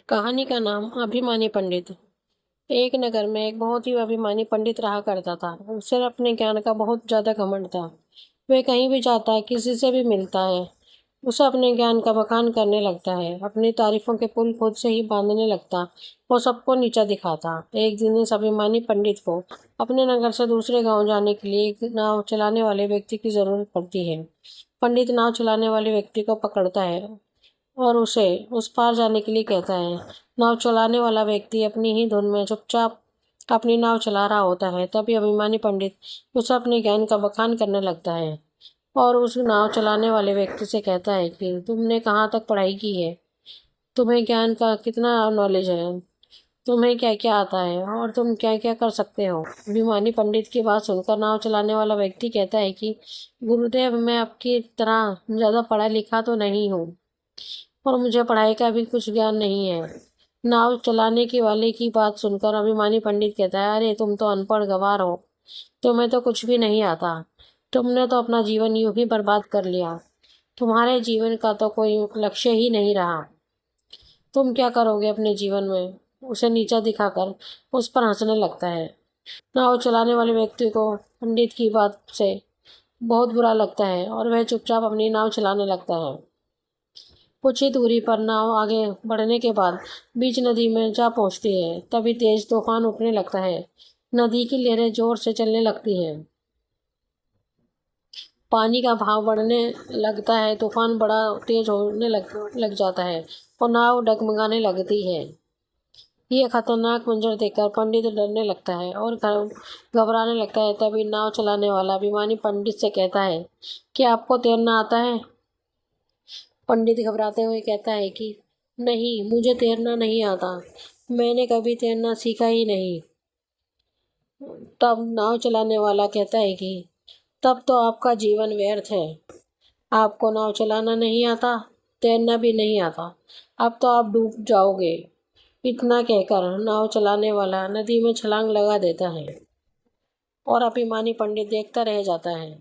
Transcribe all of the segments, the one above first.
कहानी का नाम अभिमानी पंडित। एक नगर में एक बहुत ही अभिमानी पंडित रहा करता था। उसे अपने ज्ञान का बहुत ज़्यादा घमंड था। वह कहीं भी जाता है, किसी से भी मिलता है, उसे अपने ज्ञान का बखान करने लगता है। अपनी तारीफों के पुल खुद से ही बांधने लगता। वो सबको नीचा दिखाता। एक दिन इस अभिमानी पंडित को अपने नगर से दूसरे गांव जाने के लिए एक नाव चलाने वाले व्यक्ति की ज़रूरत पड़ती है। पंडित नाव चलाने वाले व्यक्ति को पकड़ता है और उसे उस पार जाने के लिए कहता है। नाव चलाने वाला व्यक्ति अपनी ही धुन में चुपचाप अपनी नाव चला रहा होता है। तभी अभिमानी पंडित उसे अपने ज्ञान का बखान करने लगता है और उस नाव चलाने वाले व्यक्ति से कहता है कि तुमने कहाँ तक पढ़ाई की है, तुम्हें ज्ञान का कितना नॉलेज है, तुम्हें क्या क्या आता है और तुम क्या क्या कर सकते हो। अभिमानी पंडित की बात सुनकर नाव चलाने वाला व्यक्ति कहता है कि गुरुदेव, मैं आपकी तरह ज़्यादा पढ़ा लिखा तो नहीं हूँ और मुझे पढ़ाई का भी कुछ ज्ञान नहीं है। नाव चलाने की वाले की बात सुनकर अभिमानी पंडित कहता है, अरे तुम तो अनपढ़ गंवार हो, तुम्हें तो कुछ भी नहीं आता। तुमने तो अपना जीवन यूं ही बर्बाद कर लिया। तुम्हारे जीवन का तो कोई लक्ष्य ही नहीं रहा। तुम क्या करोगे अपने जीवन में? उसे नीचा दिखाकर उस पर हंसने लगता है। नाव चलाने वाले व्यक्ति को पंडित की बात से बहुत बुरा लगता है और वह चुपचाप अपनी नाव चलाने लगता है। कुछ ही दूरी पर नाव आगे बढ़ने के बाद बीच नदी में जा पहुंचती है। तभी तेज तूफान उठने लगता है। नदी की लहरें जोर से चलने लगती हैं। पानी का भाव बढ़ने लगता है। तूफान बड़ा तेज होने लग जाता है और नाव डगमगाने लगती है। ये खतरनाक मंजर देखकर पंडित डरने लगता है और घबराने लगता है। तभी नाव चलाने वाला अभिमानी पंडित से कहता है कि आपको तैरना आता है? पंडित घबराते हुए कहता है कि नहीं, मुझे तैरना नहीं आता, मैंने कभी तैरना सीखा ही नहीं। तब नाव चलाने वाला कहता है कि तब तो आपका जीवन व्यर्थ है। आपको नाव चलाना नहीं आता, तैरना भी नहीं आता, अब तो आप डूब जाओगे। इतना कहकर नाव चलाने वाला नदी में छलांग लगा देता है और अभिमानी पंडित देखता रह जाता है।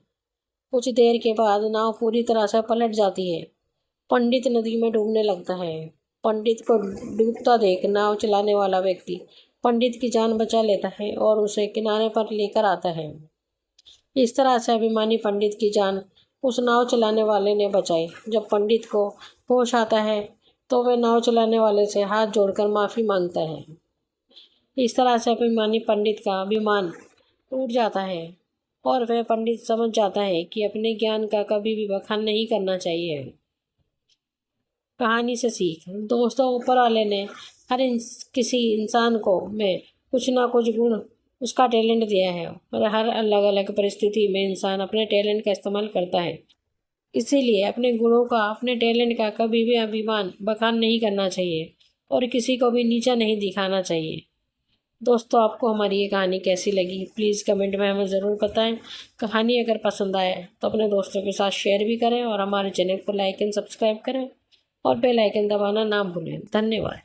कुछ देर के बाद नाव पूरी तरह से पलट जाती है। पंडित नदी में डूबने लगता है। पंडित को डूबता देख नाव चलाने वाला व्यक्ति पंडित की जान बचा लेता है और उसे किनारे पर लेकर आता है। इस तरह से अभिमानी पंडित की जान उस नाव चलाने वाले ने बचाई। जब पंडित को होश आता है तो वह नाव चलाने वाले से हाथ जोड़कर माफ़ी मांगता है। इस तरह से अभिमानी पंडित का अभिमान टूट जाता है और वह पंडित समझ जाता है कि अपने ज्ञान का कभी भी बखान नहीं करना चाहिए। कहानी से सीख। दोस्तों, ऊपर वाले ने हर किसी इंसान को में कुछ ना कुछ गुण, उसका टैलेंट दिया है और हर अलग अलग परिस्थिति में इंसान अपने टैलेंट का इस्तेमाल करता है। इसीलिए अपने गुणों का, अपने टैलेंट का कभी भी अभिमान बखान नहीं करना चाहिए और किसी को भी नीचा नहीं दिखाना चाहिए। दोस्तों, आपको हमारी ये कहानी कैसी लगी प्लीज़ कमेंट में हमें ज़रूर बताएं। कहानी अगर पसंद आए तो अपने दोस्तों के साथ शेयर भी करें और हमारे चैनल को लाइक एंड सब्सक्राइब करें और बेल आइकन दबाना ना भूलें। धन्यवाद।